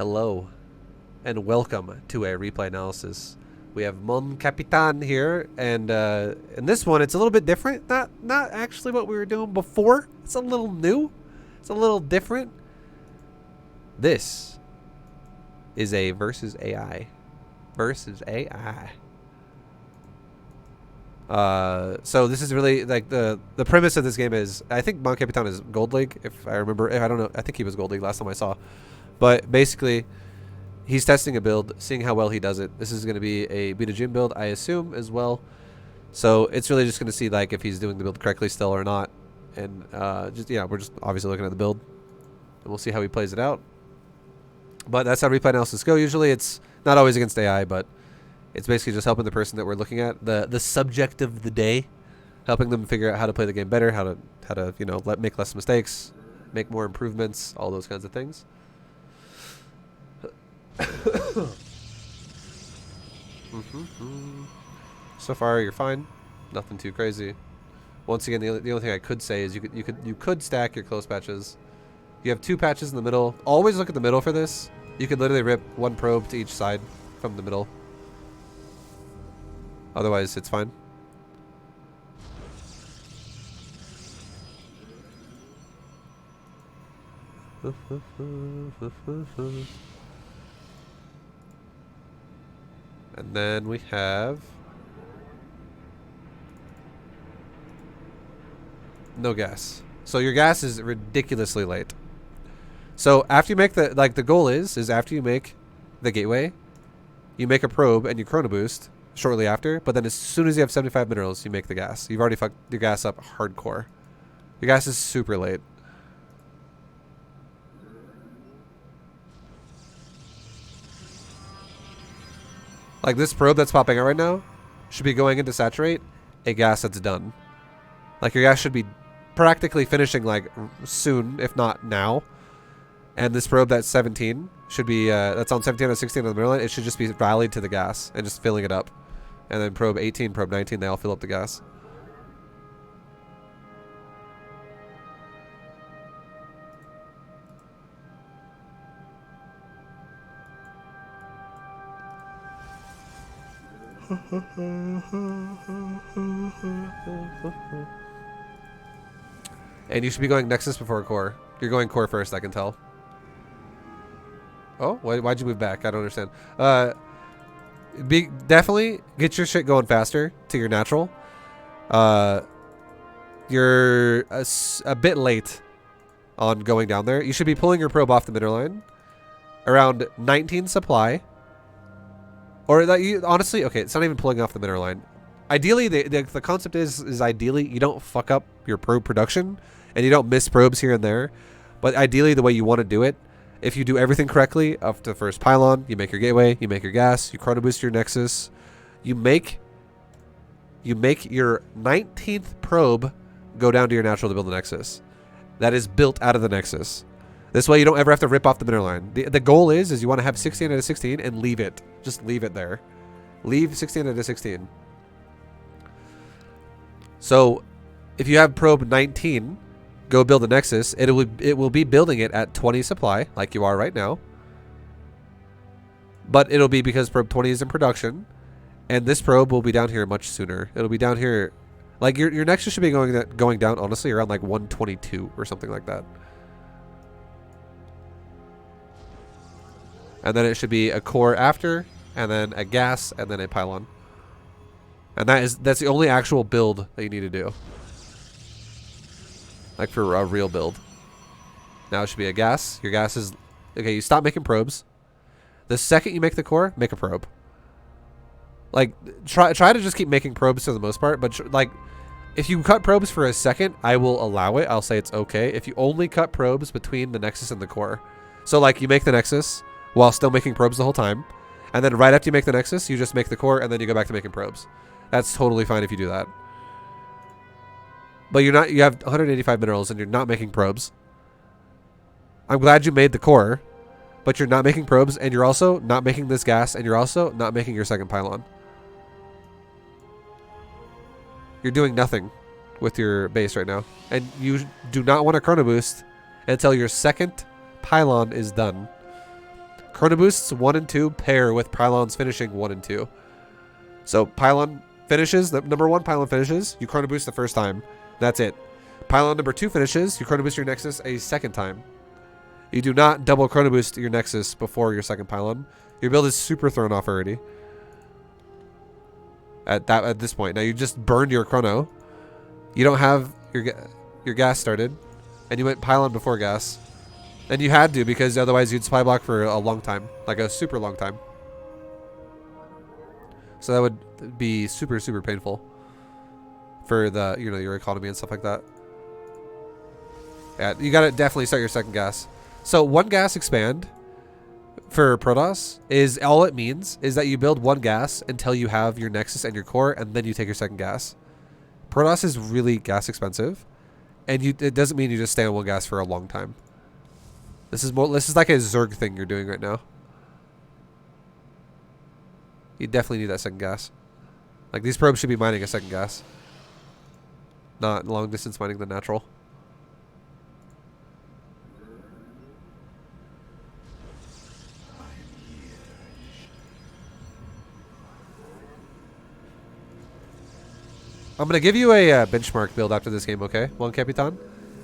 Hello, and welcome to a replay analysis. We have Mon Capitan here, and in this one, it's a little bit different. Not actually what we were doing before. It's a little new. It's a little different. This is a versus AI. Versus AI. So this is really like the premise of this game is, I think Mon Capitan is Gold League, if I remember. If I don't know, I think he was Gold League last time I saw. But basically, he's testing a build, seeing how well he does it. This is going to be a B2GM build, I assume, as well. So it's really just going to see like if he's doing the build correctly still or not. And we're just obviously looking at the build, and we'll see how he plays it out. But that's how replay analysis go. Usually it's not always against AI, but it's basically just helping the person that we're looking at, the subject of the day, helping them figure out how to play the game better, how to make less mistakes, make more improvements, all those kinds of things. So far you're fine, nothing too crazy. Once again, the only thing I could say is you could stack your close patches. You have two patches in the middle. Always look at the middle for this. You could literally rip one probe to each side from the middle. Otherwise, it's fine. And then we have no gas. So your gas is ridiculously late. So after you make the goal is after you make the gateway, you make a probe and you chrono boost shortly after, but then as soon as you have 75 minerals, you make the gas. You've already fucked your gas up hardcore. Your gas is super late. Like this probe that's popping out right now should be going into saturate a gas that's done. Like your gas should be practically finishing like soon, if not now. And this probe that's 17 should be that's on 17 or 16 on the middle line. It should just be rallied to the gas and just filling it up. And then probe 18, probe 19, they all fill up the gas. And you should be going Nexus before core. You're going core first, I can tell. Oh, why'd you move back? I don't understand. Definitely get your shit going faster to your natural. You're a bit late on going down there. You should be pulling your probe off the middle line around 19 supply. Or that you honestly, okay, it's not even pulling off the middle line. Ideally, the concept is ideally you don't fuck up your probe production and you don't miss probes here and there. But ideally, the way you want to do it, if you do everything correctly up to the first pylon, you make your gateway, you make your gas, you chrono boost your nexus, you make your 19th probe go down to your natural to build the nexus. That is built out of the nexus. This way you don't ever have to rip off the middle line. The goal is you want to have 16 out of 16 and leave it. Just leave it there. Leave 16 out of 16. So if you have probe 19, go build the nexus. It will be building it at 20 supply, like you are right now. But it'll be because probe 20 is in production, and this probe will be down here much sooner. It'll be down here, like your nexus should be going down honestly around like 122 or something like that. And then it should be a core after, and then a gas, and then a pylon. And that's the only actual build that you need to do. Like for a real build. Now it should be a gas. Your gas is... Okay, you stop making probes. The second you make the core, make a probe. Like, try to just keep making probes for the most part. But, like, if you cut probes for a second, I will allow it. I'll say it's okay. If you only cut probes between the nexus and the core. So, like, you make the nexus while still making probes the whole time. And then right after you make the nexus, you just make the core, and then you go back to making probes. That's totally fine if you do that. But you have 185 minerals and you're not making probes. I'm glad you made the core, but you're not making probes, and you're also not making this gas, and you're also not making your second pylon. You're doing nothing with your base right now. And you do not want to chrono boost until your second pylon is done. Chrono Boosts 1 and 2 pair with pylons finishing 1 and 2. So pylon finishes, number 1 pylon finishes, you Chrono Boost the first time. That's it. Pylon number 2 finishes, you Chrono Boost your Nexus a second time. You do not double Chrono Boost your Nexus before your second pylon. Your build is super thrown off already. At this point. Now you just burned your Chrono. You don't have your gas started. And you went pylon before gas. And you had to, because otherwise you'd supply block for a long time. Like a super long time. So that would be super, super painful. For the, you know, your economy and stuff like that. Yeah, you gotta definitely start your second gas. So 1 gas expand for Protoss is all it means is that you build 1 gas until you have your Nexus and your core, and then you take your second gas. Protoss is really gas expensive, and it doesn't mean you just stay on 1 gas for a long time. This is like a Zerg thing you're doing right now. You definitely need that second gas. Like, these probes should be mining a second gas, not long distance mining the natural. I'm gonna give you a benchmark build after this game, okay? One Capitan.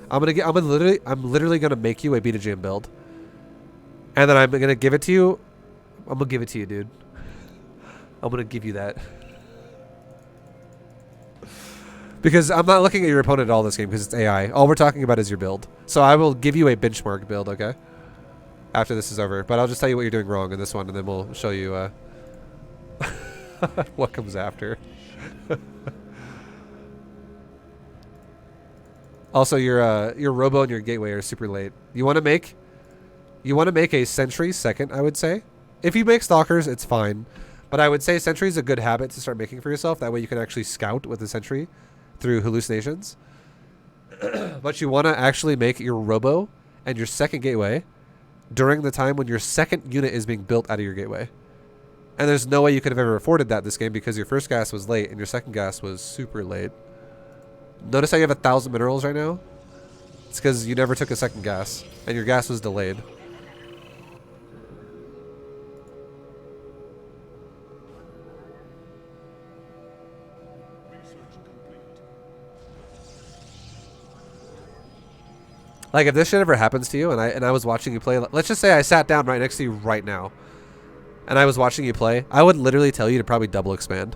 I'm literally gonna make you a B2GM build, and then I'm gonna give it to you. I'm gonna give it to you, dude. I'm gonna give you that because I'm not looking at your opponent at all this game because it's AI. All we're talking about is your build. So I will give you a benchmark build, okay? After this is over, but I'll just tell you what you're doing wrong in this one, and then we'll show you what comes after. Also, your Robo and your Gateway are super late. You want to make a Sentry second, I would say. If you make Stalkers, it's fine. But I would say Sentry is a good habit to start making for yourself. That way you can actually scout with the Sentry through hallucinations. But you want to actually make your Robo and your second Gateway during the time when your second unit is being built out of your Gateway. And there's no way you could have ever afforded that this game because your first gas was late and your second gas was super late. Notice how you have 1,000 minerals right now? It's because you never took a second gas, and your gas was delayed. Like, if this shit ever happens to you, and I was watching you play, let's just say I sat down right next to you right now, and I was watching you play, I would literally tell you to probably double expand.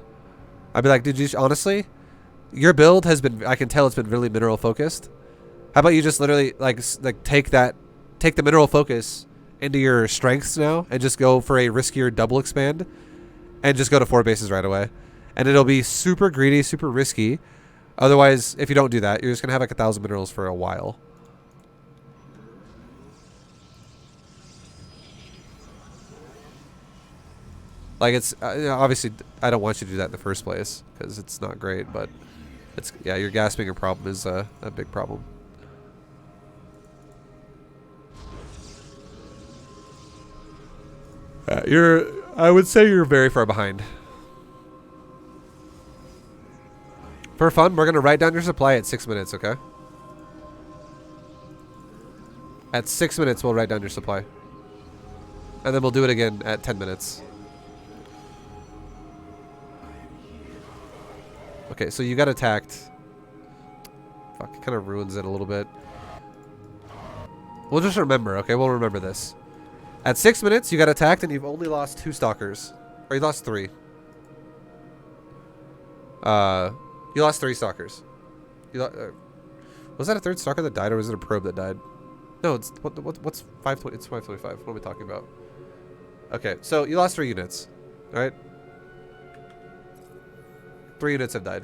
I'd be like, dude, you honestly... Your build has been, I can tell it's been really mineral focused. How about you just literally like take the mineral focus into your strengths now and just go for a riskier double expand and just go to 4 bases right away. And it'll be super greedy, super risky. Otherwise, if you don't do that, you're just going to have like 1,000 minerals for a while. Like, it's, you know, obviously, I don't want you to do that in the first place because it's not great, but... yeah, your gas being a problem is a big problem. I would say you're very far behind. For fun, we're going to write down your supply at 6 minutes, okay? At 6 minutes, we'll write down your supply. And then we'll do it again at 10 minutes. Okay, so you got attacked. Fuck, it kind of ruins it a little bit. We'll just remember, okay? We'll remember this. At 6 minutes, you got attacked and you've only lost 2 Stalkers. Or you lost 3. You lost 3 Stalkers. Was that a 3rd Stalker that died or was it a probe that died? No, it's what's 520? It's 525. What are we talking about? Okay, so you lost 3 units. Alright? 3 units have died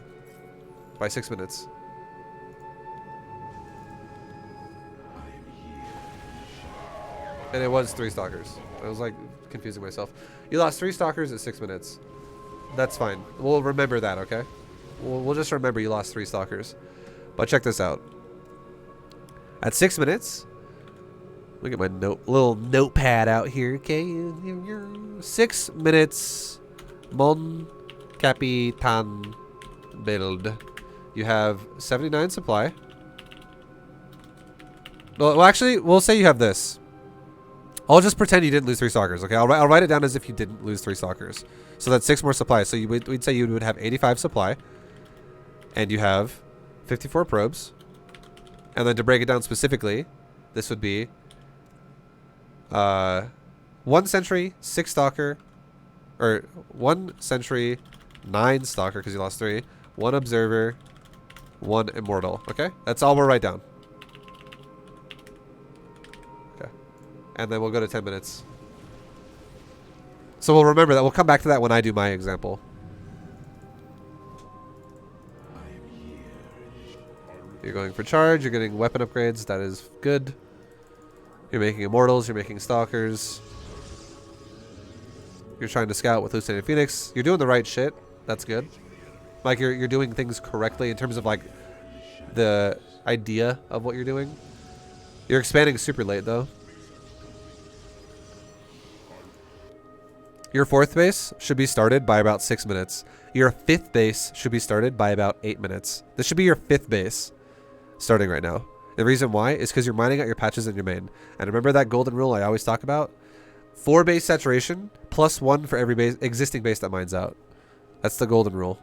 by 6 minutes. And it was 3 Stalkers. I was like confusing myself. You lost 3 Stalkers at 6 minutes. That's fine. We'll remember that, okay? We'll just remember you lost 3 Stalkers. But check this out. At 6 minutes, look at my little notepad out here, okay? 6 minutes, Mon Capitan build. You have 79 supply. Well, actually, we'll say you have this. I'll just pretend you didn't lose 3 stalkers. Okay, I'll write it down as if you didn't lose 3 stalkers. So that's 6 more supply. So we'd say you would have 85 supply, and you have 54 probes. And then to break it down specifically, this would be 1 sentry, 6 stalker, or 1 sentry, 9 stalker because you lost 3, 1 observer, 1 immortal. Okay, that's all we'll write down. Okay, and then we'll go to 10 minutes. So we'll remember that. We'll come back to that when I do my example. You're going for charge. You're getting weapon upgrades. That is good. You're making immortals. You're making stalkers. You're trying to scout with Hallucinated Phoenix. You're doing the right shit. That's good. Like you're doing things correctly in terms of like the idea of what you're doing. You're expanding super late though. Your 4th base should be started by about 6 minutes. Your 5th base should be started by about 8 minutes. This should be your 5th base starting right now. The reason why is because you're mining out your patches in your main. And remember that golden rule I always talk about? 4 base saturation plus 1 for every base, existing base that mines out. That's the golden rule.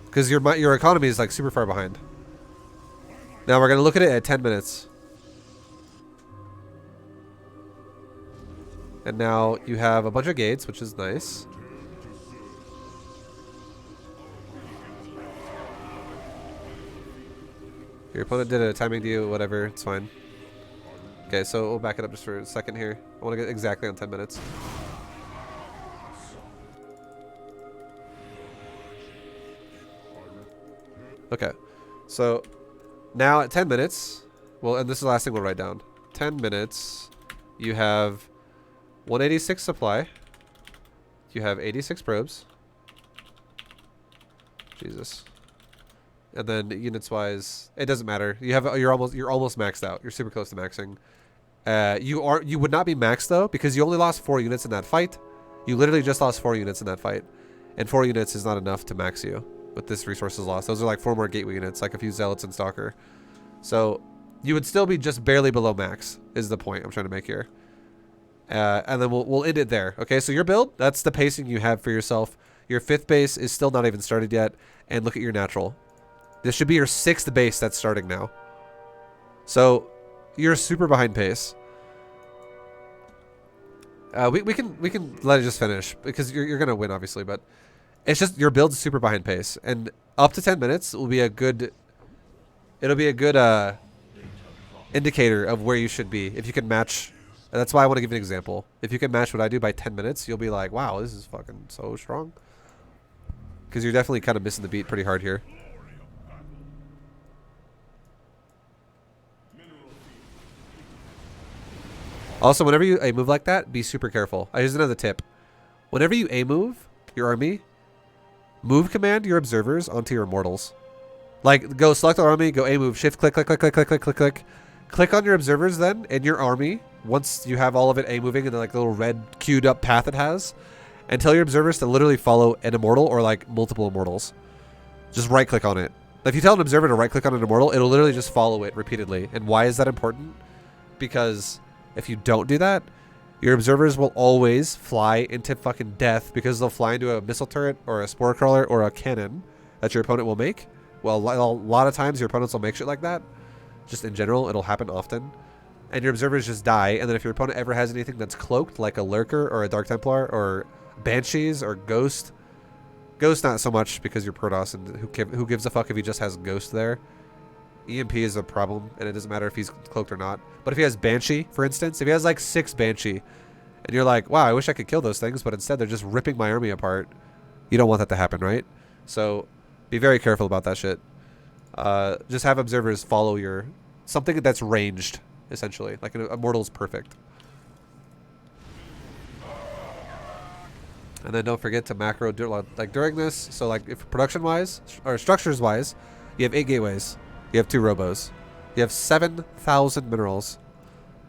Because your economy is like super far behind. Now we're going to look at it at 10 minutes. And now you have a bunch of gates, which is nice. Your opponent did a timing to you, whatever, it's fine. Okay, so we'll back it up just for a second here. I want to get exactly on 10 minutes. Okay, so now at 10 minutes, well, and this is the last thing we'll write down. 10 minutes, you have 186 supply. You have 86 probes. Jesus. And then units wise, it doesn't matter. You're almost maxed out. You're super close to maxing. You would not be maxed though because you only lost 4 units in that fight. You literally just lost 4 units in that fight, and 4 units is not enough to max you with this resources lost. Those are like 4 more gateway units, like a few zealots and stalker. So you would still be just barely below max. Is the point I'm trying to make here. And then we'll end it there. Okay, so your build, that's the pacing you have for yourself. Your 5th base is still not even started yet, and look at your natural. This should be your 6th base that's starting now. So you're super behind pace. We can let it just finish because you're gonna win obviously, but it's just your build's super behind pace, and up to 10 minutes will be a good. It'll be a good indicator of where you should be if you can match. And that's why I want to give you an example. If you can match what I do by 10 minutes, you'll be like, wow, this is fucking so strong. Because you're definitely kind of missing the beat pretty hard here. Also, whenever you A move like that, be super careful. Here's another tip. Whenever you A move your army, move command your observers onto your immortals. Like, go select our army, go A move, shift, click, click, click, click, click, click, click, click. Click on your observers then, and your army, once you have all of it A moving in the like little red queued up path it has, and tell your observers to literally follow an immortal or like multiple immortals. Just right click on it. If you tell an observer to right click on an immortal, it'll literally just follow it repeatedly. And why is that important? Because if you don't do that, your observers will always fly into fucking death because they'll fly into a missile turret or a spore crawler or a cannon that your opponent will make. Well, a lot of times your opponents will make shit like that. Just in general, it'll happen often. And your observers just die. And then if your opponent ever has anything that's cloaked, like a Lurker or a Dark Templar or Banshees or Ghost. Ghost not so much because you're Protoss, and who gives a fuck if he just has Ghost there. EMP is a problem, and it doesn't matter if he's cloaked or not. But if he has Banshee, for instance, if he has like 6 Banshee, and you're like, wow, I wish I could kill those things, but instead they're just ripping my army apart. You don't want that to happen, right? So be very careful about that shit. Just have observers follow your something that's ranged, essentially. Like an immortal's perfect. And then don't forget to macro like during this. So like if production wise or structures wise, you have 8 gateways, you have 2 robos, you have 7,000 minerals,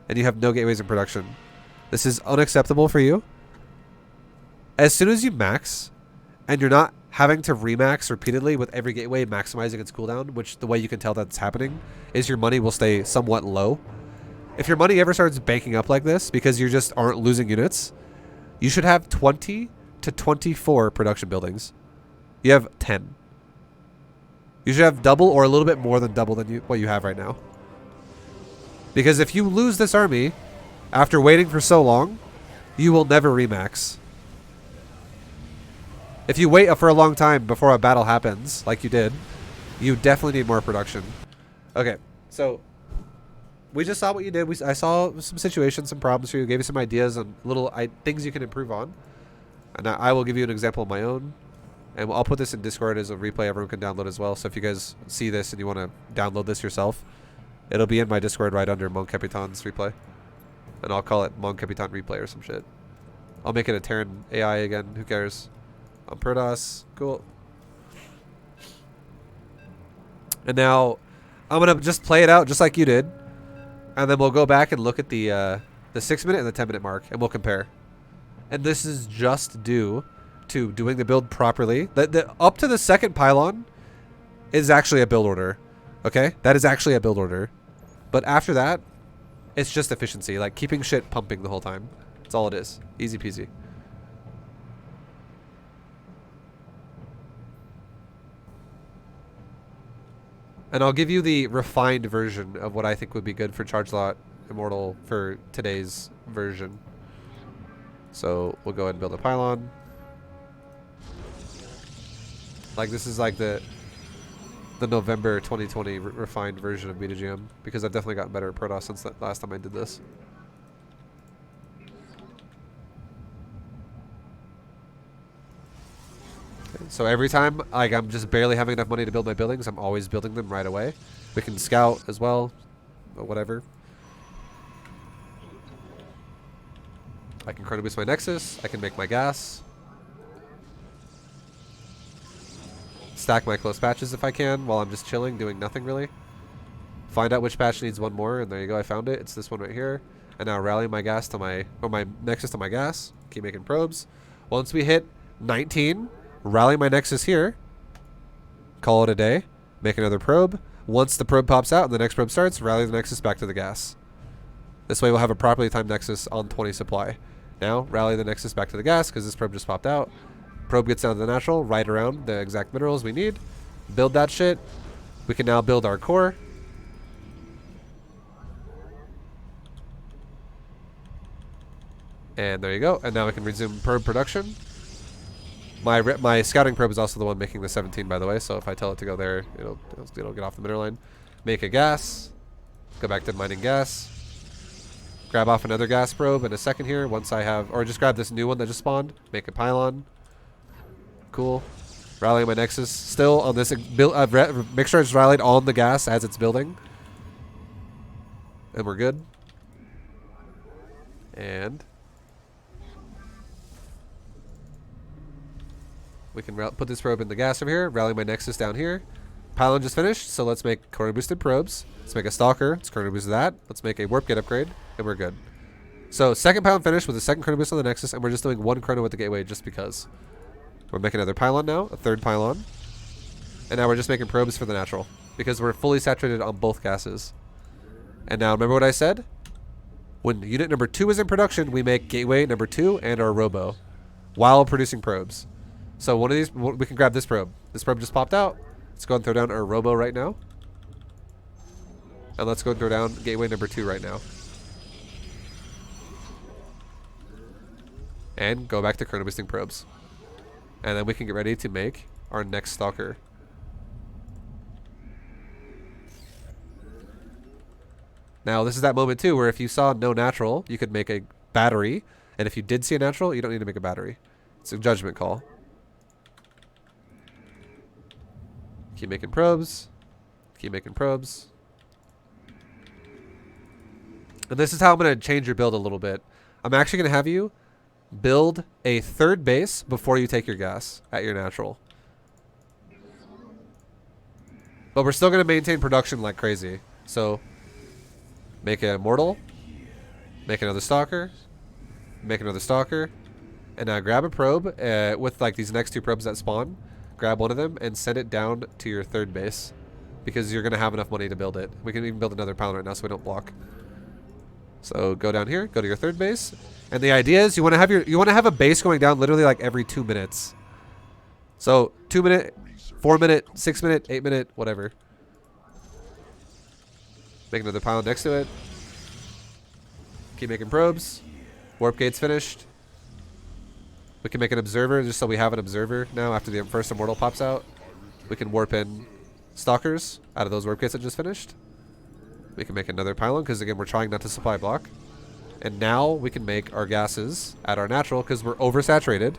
and you have no gateways in production. This is unacceptable for you. As soon as you max, and you're not having to remax repeatedly with every gateway maximizing its cooldown, which the way you can tell that's happening is your money will stay somewhat low. If your money ever starts banking up like this because you just aren't losing units, you should have 20 to 24 production buildings. You have 10. You should have double or a little bit more than double than what you have right now. Because if you lose this army after waiting for so long, you will never remax. If you wait for a long time before a battle happens, like you did, you definitely need more production. Okay, so we just saw what you did. I saw some situations, some problems for you, gave you some ideas on little things you can improve on. And I will give you an example of my own. And I'll put this in Discord as a replay everyone can download as well. So if you guys see this and you want to download this yourself, it'll be in my Discord right under Mon Capitan's replay. And I'll call it Mon Capitan replay or some shit. I'll make it a Terran AI again. Who cares? On Protoss. Cool. And now I'm going to just play it out just like you did. And then we'll go back and look at the 6 minute and the 10 minute mark. And we'll compare. And this is just due to doing the build properly. The up to the second pylon is actually a build order. Okay? That is actually a build order. But after that, it's just efficiency. Like keeping shit pumping the whole time. That's all it is. Easy peasy. And I'll give you the refined version of what I think would be good for Charge Lot Immortal for today's version. So we'll go ahead and build a pylon. Like this is like the November 2020 refined version of B2GM, because I've definitely gotten better at Protoss since the last time I did this. Okay, so every time like I'm just barely having enough money to build my buildings, I'm always building them right away. We can scout as well, but whatever. I can chrono boost my Nexus. I can make my gas. Stack my close patches if I can while I'm just chilling, doing nothing really. Find out which patch needs one more, and there you go, I found it. It's this one right here. And now rally my gas to my Nexus to my gas. Keep making probes. Once we hit 19, rally my Nexus here. Call it a day. Make another probe. Once the probe pops out and the next probe starts, rally the Nexus back to the gas. This way we'll have a properly timed Nexus on 20 supply. Now, rally the Nexus back to the gas because this probe just popped out. Probe gets down to the natural, right around the exact minerals we need. Build that shit. We can now build our core. And there you go. And now we can resume probe production. My scouting probe is also the one making the 17, by the way. So if I tell it to go there, it'll get off the mineral line. Make a gas. Go back to mining gas. Grab off another gas probe in a second here. Once I have, or just grab this new one that just spawned. Make a pylon. Cool. Rallying my Nexus. Still on this build. Make sure it's rallied on the gas as it's building. And we're good. And we can put this probe in the gas over here. Rally my Nexus down here. Pylon just finished, so let's make chrono boosted probes. Let's make a stalker. Let's chrono boost that. Let's make a warp gate upgrade, and we're good. So second pylon finished with a second chrono boost on the Nexus, and we're just doing one chrono with the gateway just because. We're making another pylon now, a third pylon. And now we're just making probes for the natural, because we're fully saturated on both gases. And now remember what I said? When unit number 2 is in production, we make gateway number 2 and our robo while producing probes. So one of these, we can grab this probe. This probe just popped out. Let's go and throw down our robo right now. And let's go and throw down gateway number 2 right now. And go back to chrono boosting probes. And then we can get ready to make our next stalker. Now this is that moment too where if you saw no natural, you could make a battery. And if you did see a natural, you don't need to make a battery. It's a judgment call. Keep making probes. Keep making probes. And this is how I'm going to change your build a little bit. I'm actually going to have you build a third base before you take your gas at your natural. But we're still going to maintain production like crazy. So make an immortal. Make another stalker. Make another stalker. And now grab a probe with like these next 2 probes that spawn. Grab one of them and send it down to your 3rd base. Because you're going to have enough money to build it. We can even build another pylon right now so we don't block. So go down here, go to your 3rd base. And the idea is you want to have a base going down literally like every 2 minutes. So 2 minute, 4 minute, 6 minute, 8 minute, whatever. Make another pylon next to it. Keep making probes. Warp gate's finished. We can make an observer just so we have an observer now after the first immortal pops out. We can warp in stalkers out of those warp gates that just finished. We can make another pylon because again we're trying not to supply block. And now we can make our gases at our natural because we're oversaturated.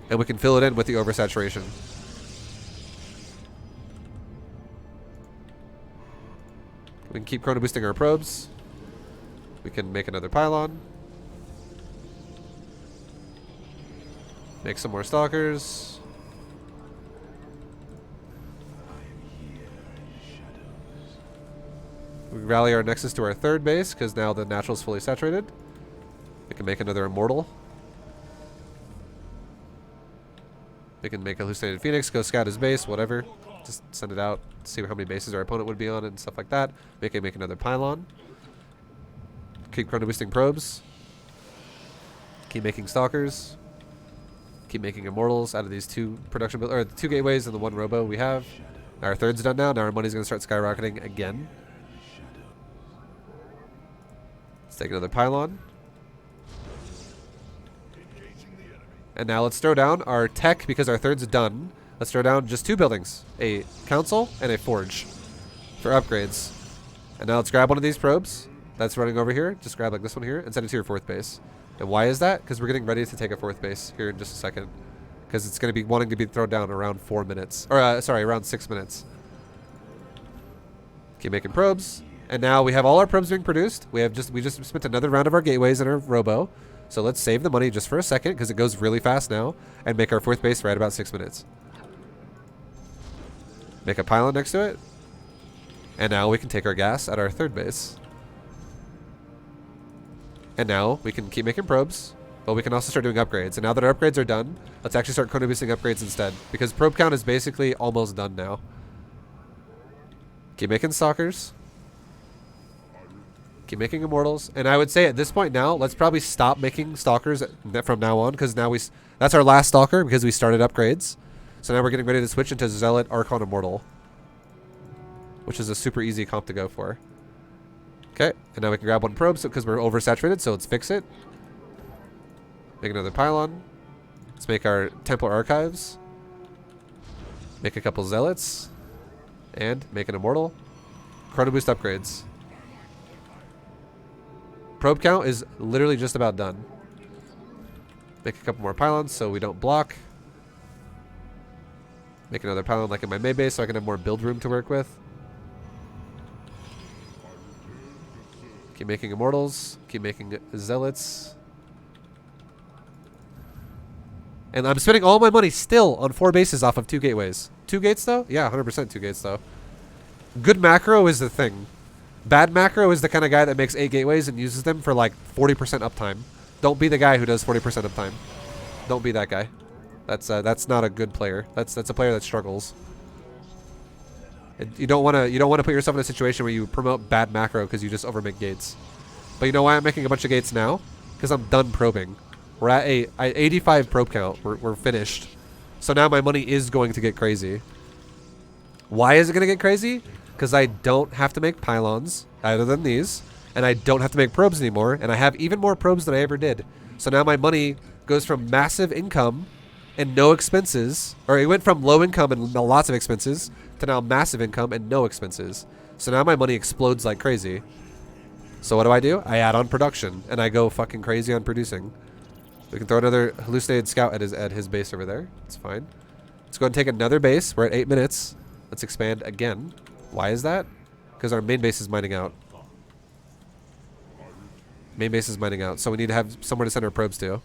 And we can fill it in with the oversaturation. We can keep chrono boosting our probes. We can make another pylon. Make some more stalkers. We rally our nexus to our 3rd base because now the natural is fully saturated. We can make another immortal. We can make a hallucinated phoenix, go scout his base, whatever. Just send it out, see how many bases our opponent would be on and stuff like that. Make another pylon. Keep chrono boosting probes. Keep making stalkers. Keep making immortals out of these 2 production or 2 gateways and the 1 robo we have. Now our 3rd's done now. Now our money's gonna start skyrocketing again. Let's take another pylon. And now let's throw down our tech because our 3rd's done. Let's throw down just 2 buildings, a council and a forge for upgrades. And now let's grab one of these probes that's running over here. Just grab like this one here and send it to your 4th base. And why is that? Because we're getting ready to take a 4th base here in just a second. Because it's going to be wanting to be thrown down around 4 minutes. Or, sorry, around 6 minutes. Keep making probes. And now we have all our probes being produced. We just spent another round of our gateways and our robo. So let's save the money just for a second because it goes really fast now. And make our 4th base right about 6 minutes. Make a pylon next to it. And now we can take our gas at our 3rd base. And now we can keep making probes, but we can also start doing upgrades. And now that our upgrades are done, let's actually start chrono boosting upgrades instead. Because probe count is basically almost done now. Keep making stalkers. Keep making immortals. And I would say at this point now, let's probably stop making stalkers from now on. Because now that's our last stalker because we started upgrades. So now we're getting ready to switch into Zealot Archon Immortal. Which is a super easy comp to go for. Okay, and now we can grab 1 probe because we're oversaturated, so let's fix it. Make another pylon. Let's make our Templar Archives. Make a couple Zealots. And make an Immortal. Chrono Boost upgrades. Probe count is literally just about done. Make a couple more pylons so we don't block. Make another pylon like in my main base so I can have more build room to work with. Keep making immortals. Keep making zealots. And I'm spending all my money still on 4 bases off of 2 gateways. 2 gates though? Yeah, 100% 2 gates though. Good macro is the thing. Bad macro is the kind of guy that makes 8 gateways and uses them for like 40% uptime. Don't be the guy who does 40% uptime. Don't be that guy. That's not a good player. That's a player that struggles. You don't want to put yourself in a situation where you promote bad macro because you just overmake gates. But you know why I'm making a bunch of gates now? Because I'm done probing. We're at 85 probe count. We're finished. So now my money is going to get crazy. Why is it going to get crazy? Because I don't have to make pylons other than these, and I don't have to make probes anymore, and I have even more probes than I ever did. So now my money goes from massive income and no expenses, or it went from low income and lots of expenses to now massive income and no expenses. So now my money explodes like crazy. So what do? I add on production, and I go fucking crazy on producing. We can throw another hallucinated scout at his base over there. It's fine. Let's go ahead and take another base. We're at 8 minutes. Let's expand again. Why is that? Because our main base is mining out. Main base is mining out, so we need to have somewhere to send our probes to.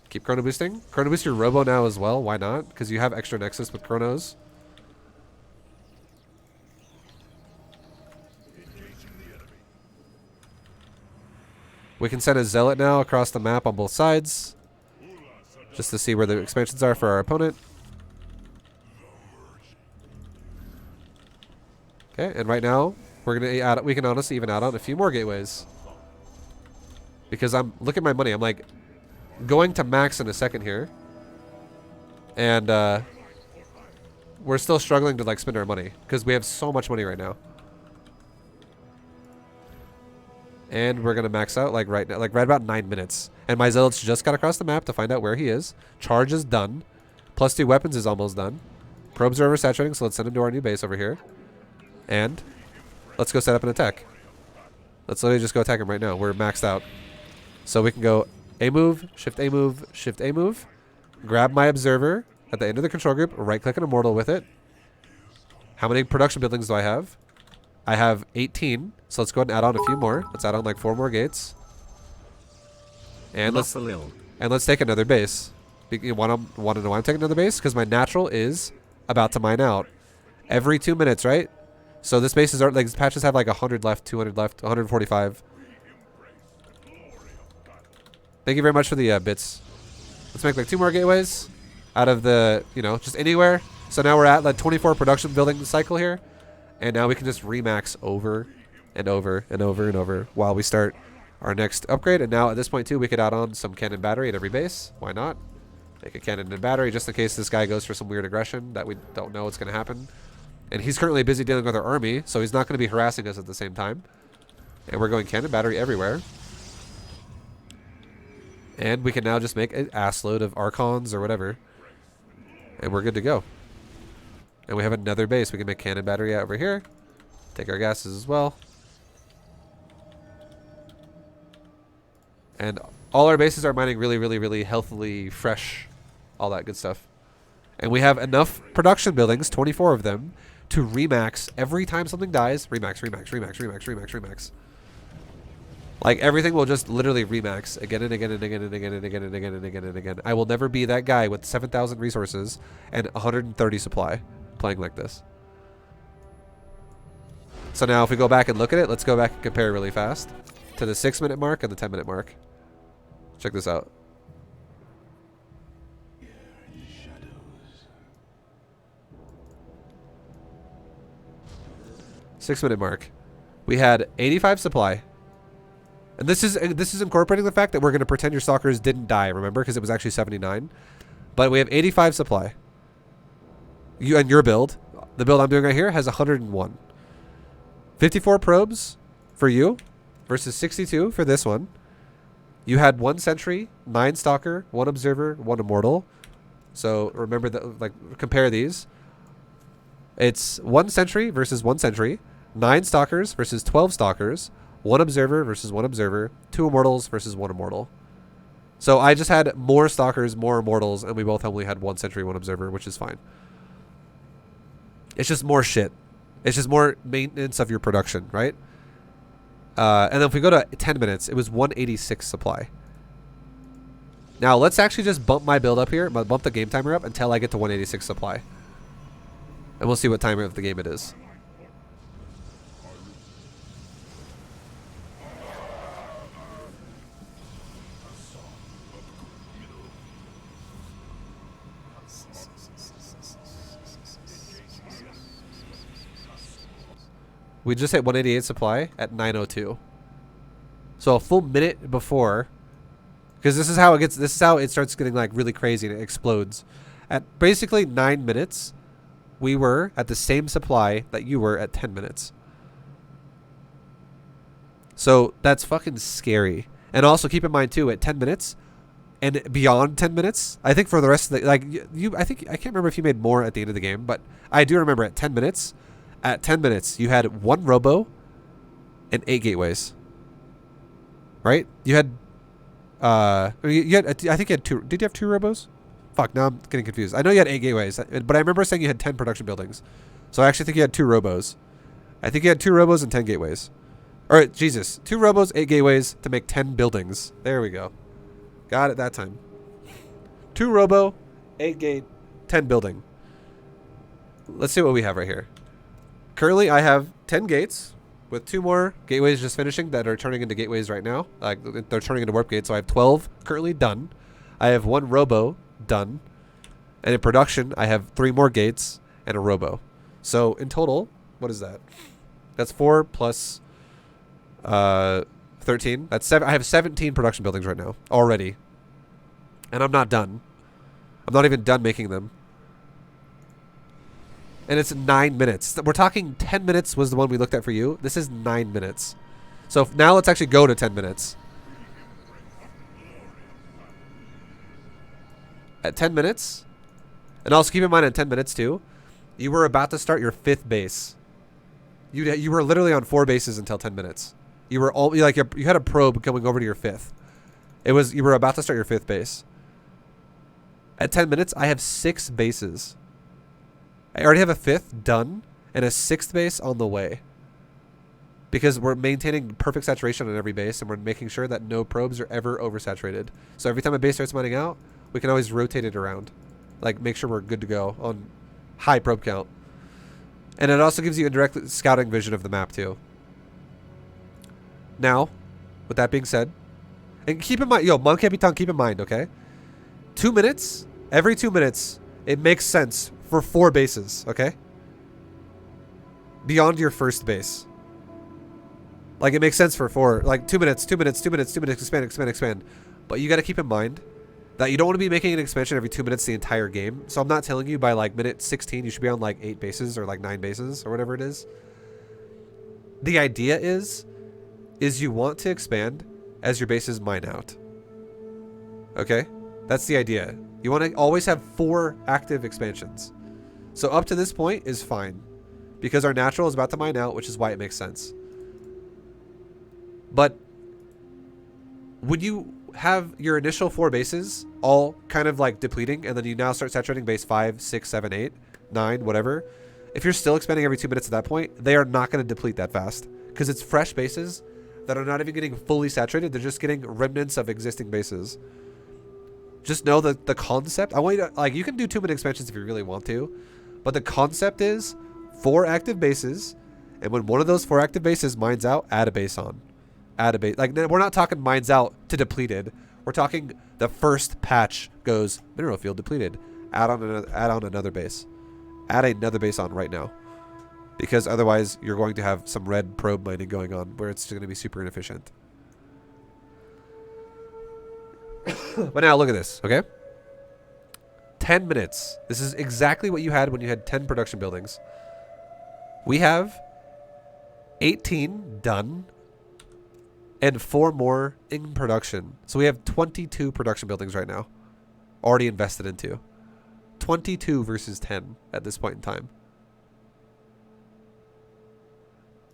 Keep chrono boosting. Chrono boost your robo now as well. Why not? Because you have extra nexus with chronos. We can send a zealot now across the map on both sides, just to see where the expansions are for our opponent. Okay, and right now we're gonna add. We can honestly even add on a few more gateways because I'm look at my money. I'm like going to max in a second here, and we're still struggling to like spend our money because we have so much money right now. And we're gonna max out like right now, like right about 9 minutes. And my zealots just got across the map to find out where he is. Charge is done. +2 weapons is almost done. Probes are oversaturating, so let's send him to our new base over here. And let's go set up an attack. Let's literally just go attack him right now. We're maxed out. So we can go A move, Shift A move, Shift A move. Grab my observer at the end of the control group, right click an immortal with it. How many production buildings do I have? I have 18, so let's go ahead and add on a few more. Let's add on like 4 more gates. And let's take another base. You want to know why I'm taking another base? Because my natural is about to mine out. Every 2 minutes, right? So this base is, like, these patches have like 100 left, 200 left, 145. Thank you very much for the bits. Let's make like 2 more gateways out of the, you know, just anywhere. So now we're at like 24 production building cycle here. And now we can just remax over and over and over and over while we start our next upgrade. And now at this point too, we could add on some cannon battery at every base. Why not? Make a cannon and battery just in case this guy goes for some weird aggression that we don't know what's going to happen. And he's currently busy dealing with our army, so he's not going to be harassing us at the same time. And we're going cannon battery everywhere. And we can now just make an ass load of Archons or whatever. And we're good to go. And we have another base. We can make cannon battery out over here. Take our gases as well. And all our bases are mining really, really, really healthily, fresh, all that good stuff. And we have enough production buildings, 24 of them, to remax every time something dies. Remax, remax, remax, remax, remax, remax. Like everything will just literally remax again and again and again and again and again and again and again and again. I will never be that guy with 7,000 resources and 130 supply playing like this. So now if we go back and look at it, let's go back and compare really fast to the 6-minute mark and the 10-minute mark. Check this out. Six-minute mark. We had 85 supply. And this is incorporating the fact that we're going to pretend your stalkers didn't die, remember? Because it was actually 79. But we have 85 supply. You and your build, the build I'm doing right here, has 101. 54 probes for you versus 62 for this one. You had 1 sentry, 9 stalker, 1 observer, 1 immortal. So remember that, like, compare these. It's 1 sentry versus 1 sentry, 9 stalkers versus 12 stalkers, 1 observer versus 1 observer, 2 immortals versus 1 immortal. So I just had more stalkers, more immortals, and we both only had 1 sentry, 1 observer, which is fine. It's just more shit. It's just more maintenance of your production, right? And then if we go to 10 minutes, it was 186 supply. Now let's actually just bump my build up here, bump the game timer up until I get to 186 supply. And we'll see what time of the game it is. We just hit 188 supply at 9:02. So a full minute before, because this is how it starts getting like really crazy and it explodes. At basically 9 minutes, we were at the same supply that you were at 10 minutes. So that's fucking scary. And also keep in mind too, at 10 minutes and beyond 10 minutes, I think for the rest of the, like I can't remember if you made more at the end of the game, but I do remember at 10 minutes, you had 1 robo and 8 gateways. Right? You had, I think you had 2, did you have 2 robos? Fuck, now I'm getting confused. I know you had 8 gateways, but I remember saying you had 10 production buildings. So I actually think you had 2 robos. I think you had 2 robos and 10 gateways. Alright, Jesus. 2 robos, 8 gateways to make 10 buildings. There we go. Got it that time. 2 robo, 8 gate, 10 building. Let's see what we have right here. Currently, I have 10 gates, with 2 more gateways just finishing that are turning into gateways right now. Like they're turning into warp gates. So I have 12 currently done. I have 1 robo done. And in production, I have 3 more gates and a robo. So in total, what is that? That's 4 plus 13. That's 7. I have 17 production buildings right now already. And I'm not done. I'm not even done making them. And it's 9 minutes. We're talking 10 minutes was the one we looked at for you. This is 9 minutes. So now let's actually go to 10 minutes. At 10 minutes, and also keep in mind at 10 minutes too, you were about to start your 5th base. You were literally on 4 bases until 10 minutes. You were all like you had a probe coming over to your 5th. You were about to start your 5th base. At 10 minutes, I have 6 bases. I already have a 5th done and a 6th base on the way. Because we're maintaining perfect saturation on every base and we're making sure that no probes are ever oversaturated. So every time a base starts mining out, we can always rotate it around. Like make sure we're good to go on high probe count. And it also gives you a direct scouting vision of the map too. Now, with that being said, and keep in mind, Mon Capitan, keep in mind, okay? 2 minutes, every 2 minutes, it makes sense for 4 bases, okay? Beyond your first base. Like, it makes sense for 4. Like, 2 minutes, 2 minutes, 2 minutes, 2 minutes, expand, expand, expand. But you got to keep in mind that you don't want to be making an expansion every 2 minutes the entire game. So I'm not telling you by, like, minute 16 you should be on, like, 8 bases or, like, 9 bases or whatever it is. The idea is you want to expand as your bases mine out. Okay? That's the idea. You want to always have 4 active expansions. So up to this point is fine. Because our natural is about to mine out, which is why it makes sense. But would you have your initial 4 bases all kind of like depleting and then you now start saturating base 5, 6, 7, 8, 9, whatever? If you're still expanding every 2 minutes at that point, they are not going to deplete that fast. Because it's fresh bases that are not even getting fully saturated. They're just getting remnants of existing bases. Just know that the concept, I want you to, like, you can do 2-minute expansions if you really want to, but the concept is 4 active bases, and when one of those 4 active bases mines out, add a base on. Add a base. Like, we're not talking mines out to depleted. We're talking the first patch goes mineral field depleted. Add on another base. Add another base on right now. Because otherwise, you're going to have some red probe mining going on where it's going to be super inefficient. But now look at this, okay? 10 minutes. This is exactly what you had when you had 10 production buildings. We have 18 done and 4 more in production. So we have 22 production buildings right now already invested into. 22 versus 10 at this point in time.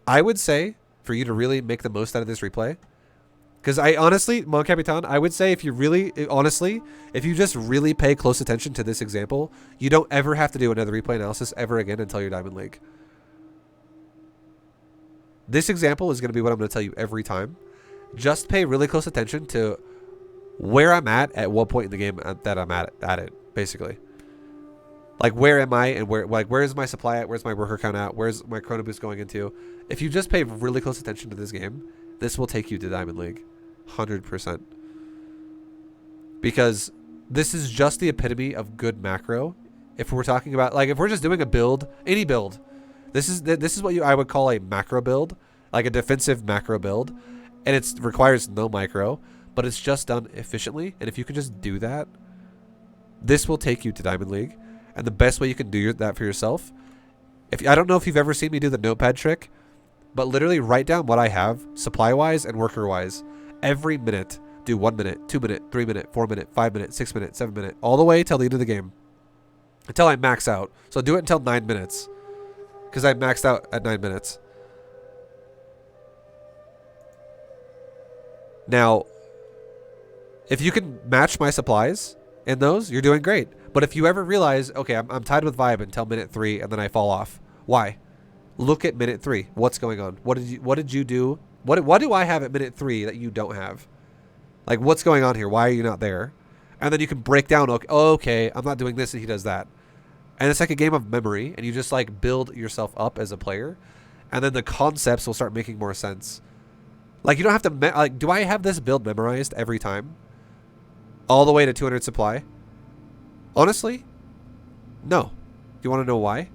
I would say for you to really make the most out of this replay, because I honestly, Mon Capitan, I would say if you really, honestly, if you just really pay close attention to this example, you don't ever have to do another replay analysis ever again until your Diamond League. This example is going to be what I'm going to tell you every time. Just pay really close attention to where I'm at what point in the game that I'm at it, basically. Like, where am I and where is my supply at? Where's my worker count at? Where's my chrono boost going into? If you just pay really close attention to this game, this will take you to Diamond League. 100%. Because this is just the epitome of good macro. If we're talking about, like, if we're just doing a build, any build, this is what I would call a macro build, like a defensive macro build, and it requires no micro, but it's just done efficiently. And if you can just do that, this will take you to Diamond League. And the best way you can do that for yourself, I don't know if you've ever seen me do the notepad trick, but literally write down what I have supply-wise and worker-wise. Every minute, do 1 minute, 2 minute, 3 minute, 4 minute, 5 minute, 6 minute, 7 minute, all the way till the end of the game. Until I max out. So do it until 9 minutes. Because I maxed out at 9 minutes. Now, if you can match my supplies in those, you're doing great. But if you ever realize, okay, I'm tied with ViBE until minute 3 and then I fall off. Why? Look at minute 3. What's going on? What did you do? What do I have at minute 3 that you don't have? Like, what's going on here? Why are you not there? And then you can break down, okay, I'm not doing this and he does that. And it's like a game of memory, and you just like build yourself up as a player. and then the concepts will start making more sense. Like, you don't have to like, do I have this build memorized every time all the way to 200 supply? Honestly, no. You want to know why?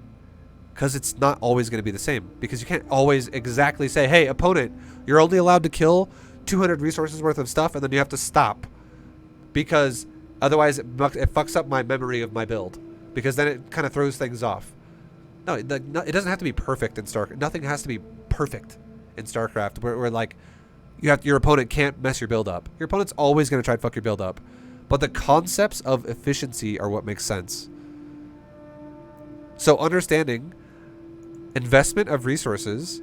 Because it's not always going to be the same. Because you can't always exactly say, hey, opponent, you're only allowed to kill 200 resources worth of stuff, and then you have to stop. Because otherwise it fucks up my memory of my build. Because then it kind of throws things off. No, it doesn't have to be perfect in StarCraft. Nothing has to be perfect in StarCraft. Where like, your opponent can't mess your build up. Your opponent's always going to try to fuck your build up. But the concepts of efficiency are what makes sense. So understanding investment of resources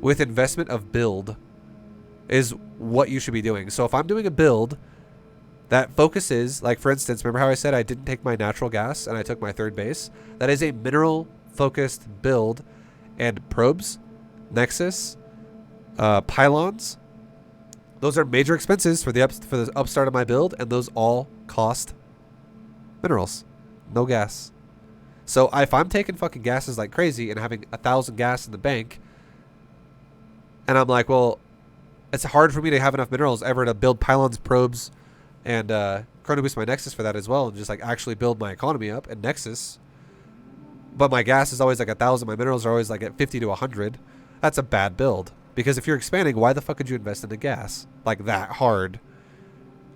with investment of build is what you should be doing. So if I'm doing a build that focuses, like for instance, remember how I said I didn't take my natural gas and I took my third base? That is a mineral focused build, and probes, nexus, pylons, those are major expenses for the upstart of my build, and those all cost minerals, no gas. So if I'm taking fucking gases like crazy and having 1,000 gas in the bank, and I'm like, well, it's hard for me to have enough minerals ever to build pylons, probes, and chrono boost my nexus for that as well, and just like actually build my economy up and nexus. But my gas is always like 1,000. My minerals are always like at 50 to 100. That's a bad build. Because if you're expanding, why the fuck could you invest into gas like that hard?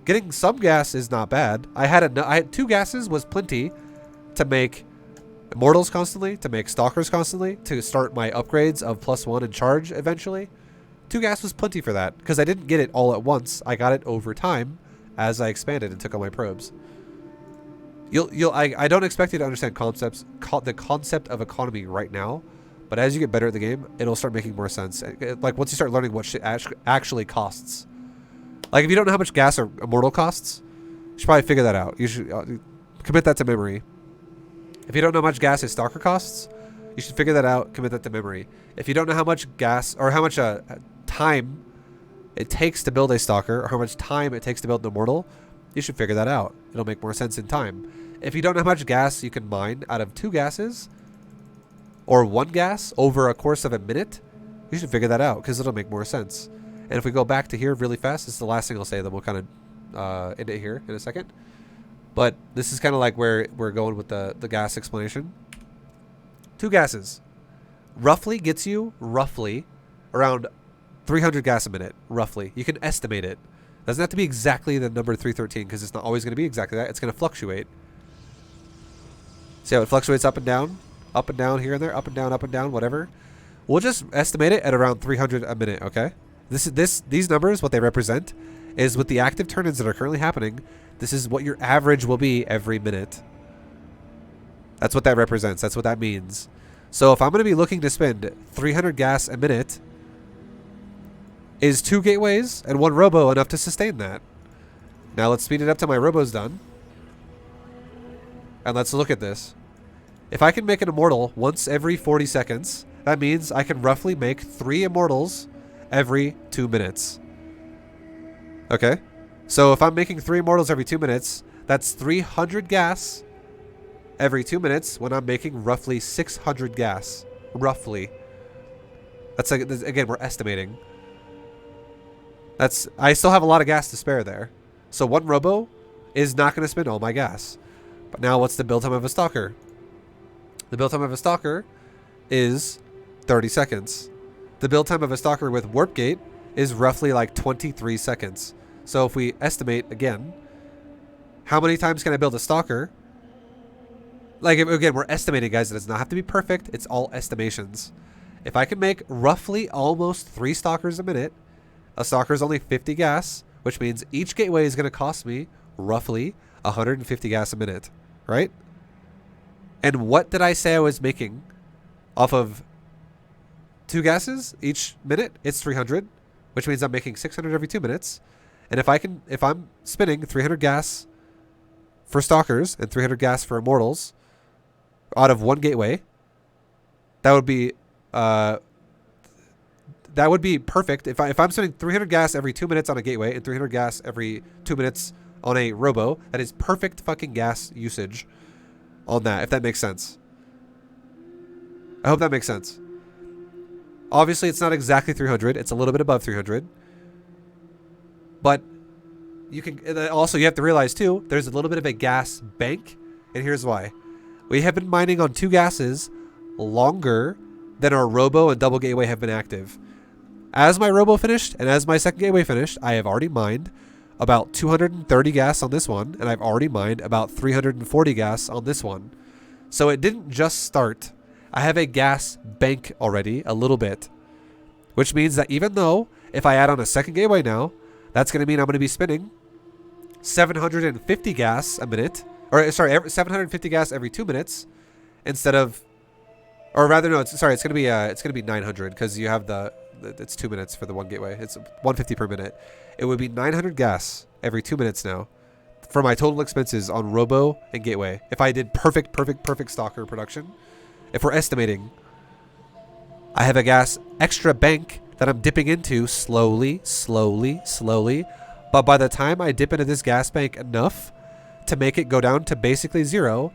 Getting some gas is not bad. I had 2 gases was plenty to make immortals constantly, to make stalkers constantly, to start my upgrades of +1 and charge eventually. 2 gas was plenty for that because I didn't get it all at once. I got it over time as I expanded and took on my probes. I don't expect you to understand the concept of economy right now, but as you get better at the game, it'll start making more sense. Like once you start learning what shit actually costs. Like if you don't know how much gas or immortal costs, you should probably figure that out. You should commit that to memory. If you don't know how much gas a stalker costs, you should figure that out. Commit that to memory. If you don't know how much gas or how much time it takes to build a stalker or how much time it takes to build an immortal, you should figure that out. It'll make more sense in time. If you don't know how much gas you can mine out of 2 gases or 1 gas over a course of a minute, you should figure that out because it'll make more sense. And if we go back to here really fast, this is the last thing I'll say, then we'll kind of end it here in a second. But this is kind of like where we're going with the gas explanation. 2 gases roughly gets you around 300 gas a minute, roughly. You can estimate it. Doesn't have to be exactly the number 313 because it's not always going to be exactly that. It's going to fluctuate. See how it fluctuates up and down here and there, up and down, whatever. We'll just estimate it at around 300 a minute, okay? These numbers, what they represent, is with the active turn-ins that are currently happening, this is what your average will be every minute. That's what that represents. That's what that means. So if I'm going to be looking to spend 300 gas a minute, is 2 gateways and 1 robo enough to sustain that? Now let's speed it up till my robo's done. And let's look at this. If I can make an immortal once every 40 seconds, that means I can roughly make 3 immortals every 2 minutes. Okay? So if I'm making 3 immortals every 2 minutes, that's 300 gas every 2 minutes when I'm making roughly 600 gas. Roughly. That's like, again, we're estimating. I still have a lot of gas to spare there. So 1 robo is not going to spend all my gas. But now what's the build time of a stalker? The build time of a stalker is 30 seconds. The build time of a stalker with warp gate is roughly like 23 seconds. So if we estimate again, how many times can I build a stalker? Like again, we're estimating, guys. It does not have to be perfect. It's all estimations. If I can make roughly almost 3 stalkers a minute, a stalker is only 50 gas, which means each gateway is going to cost me roughly 150 gas a minute, right? And what did I say I was making off of 2 gases each minute? It's 300, which means I'm making 600 every 2 minutes. And if I'm spinning 300 gas for stalkers and 300 gas for immortals out of 1 gateway, that would be perfect. If I'm spending 300 gas every 2 minutes on a gateway and 300 gas every 2 minutes on a robo, that is perfect fucking gas usage on that, if that makes sense. I hope that makes sense. Obviously, it's not exactly 300. It's a little bit above 300. But you can also, you have to realize too, there's a little bit of a gas bank, and here's why. We have been mining on 2 gases longer than our Robo and Double Gateway have been active. As my Robo finished and as my second Gateway finished, I have already mined about 230 gas on this one, and I've already mined about 340 gas on this one. So it didn't just start. I have a gas bank already, a little bit, which means that even though if I add on a second Gateway now, that's going to mean I'm going to be spinning 750 gas a minute, or sorry, 750 gas every 2 minutes instead of, or rather no, it's going to be 900 because you have it's 2 minutes for the one Gateway. It's 150 per minute. It would be 900 gas every 2 minutes now for my total expenses on Robo and Gateway. If I did perfect stalker production, if we're estimating, I have a gas extra bank that I'm dipping into slowly. But by the time I dip into this gas bank enough to make it go down to basically 0,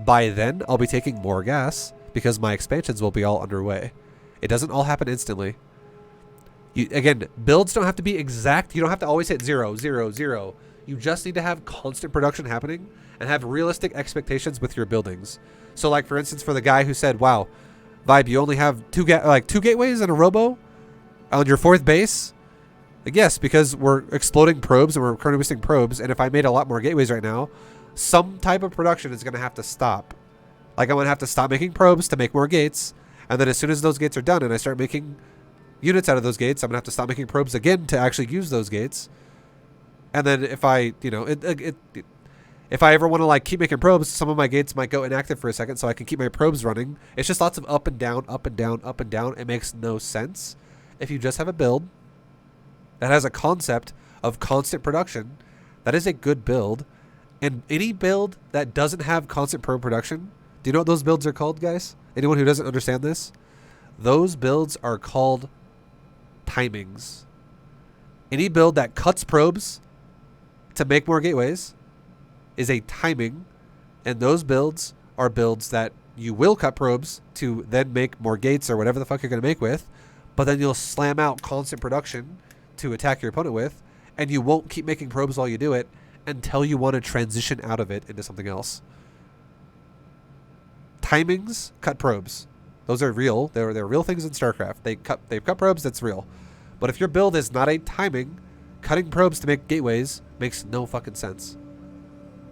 by then I'll be taking more gas because my expansions will be all underway. It doesn't all happen instantly. Again, builds don't have to be exact. You don't have to always hit 0, 0, 0. You just need to have constant production happening and have realistic expectations with your buildings. So like, for instance, for the guy who said, wow, ViBE, you only have 2 gateways and a Robo on your 4th base? Like, yes, because we're exploding probes and we're currently wasting probes, and if I made a lot more gateways right now, some type of production is going to have to stop. Like, I'm going to have to stop making probes to make more gates, and then as soon as those gates are done and I start making units out of those gates, I'm going to have to stop making probes again to actually use those gates. And then if I, if I ever want to like keep making probes, some of my gates might go inactive for a second so I can keep my probes running. It's just lots of up and down, up and down, up and down. It makes no sense. If you just have a build that has a concept of constant production, that is a good build. And any build that doesn't have constant probe production, do you know what those builds are called, guys? Anyone who doesn't understand this? Those builds are called timings. Any build that cuts probes to make more gateways is a timing, and those builds are builds that you will cut probes to then make more gates or whatever the fuck you're going to make with, but then you'll slam out constant production to attack your opponent with, and you won't keep making probes while you do it until you want to transition out of it into something else. Timings cut probes. Those are real. They're real things in StarCraft. They've cut probes, that's real. But if your build is not a timing, cutting probes to make gateways makes no fucking sense.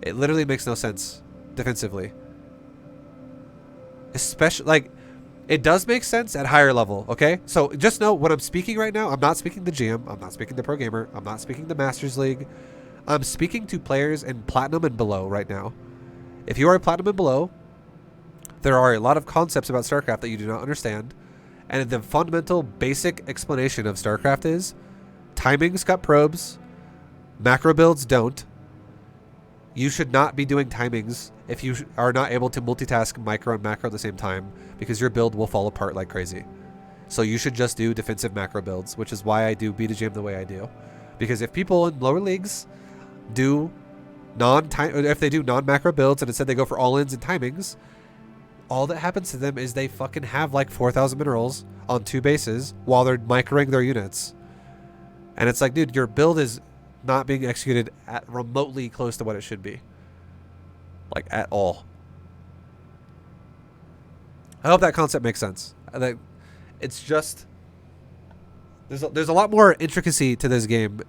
It literally makes no sense defensively. Especially, like, it does make sense at higher level, okay? So just know when I'm speaking right now, I'm not speaking to GM, I'm not speaking to Pro Gamer, I'm not speaking to Masters League. I'm speaking to players in Platinum and below right now. If you are Platinum and below, there are a lot of concepts about StarCraft that you do not understand. And the fundamental basic explanation of StarCraft is timings cut probes, macro builds don't. You should not be doing timings if you are not able to multitask micro and macro at the same time, because your build will fall apart like crazy. So you should just do defensive macro builds, which is why I do B2GM the way I do. Because if people in lower leagues do if they do non-macro builds and instead they go for all-ins and timings, all that happens to them is they fucking have like 4,000 minerals on 2 bases while they're microing their units. And it's like, dude, your build is not being executed at remotely close to what it should be. Like, at all. I hope that concept makes sense. It's just, there's a lot more intricacy to this game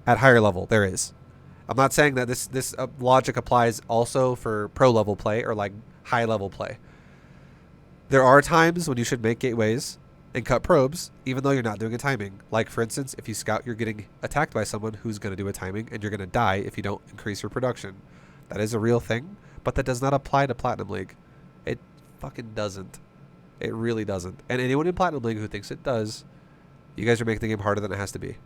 at higher level. There is. I'm not saying that this logic applies also for pro level play or like high level play. There are times when you should make gateways and cut probes, even though you're not doing a timing. Like, for instance, if you scout, you're getting attacked by someone who's going to do a timing, and you're going to die if you don't increase your production. That is a real thing, but that does not apply to Platinum League. It fucking doesn't. It really doesn't. And anyone in Platinum League who thinks it does, you guys are making the game harder than it has to be.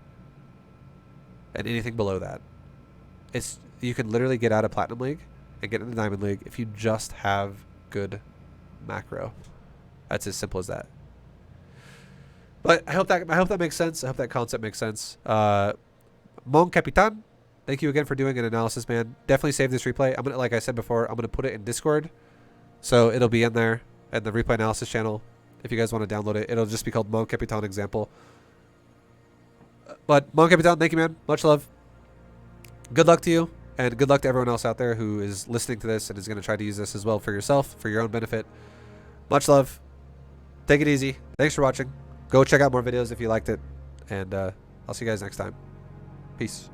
And anything below that. You can literally get out of Platinum League and get into Diamond League if you just have good macro. That's as simple as that. But I hope that makes sense. I hope that concept makes sense. Mon Capitan, thank you again for doing an analysis, man. Definitely save this replay. I'm gonna, like I said before, I'm gonna put it in Discord, so it'll be in there at the replay analysis channel. if you guys want to download it. It'll just be called Mon Capitan Example. But Mon Capitan, thank you, man. Much love. Good luck to you, and good luck to everyone else out there who is listening to this and is going to try to use this as well for yourself, for your own benefit. Much love. Take it easy. Thanks for watching. Go check out more videos if you liked it, and I'll see you guys next time. Peace.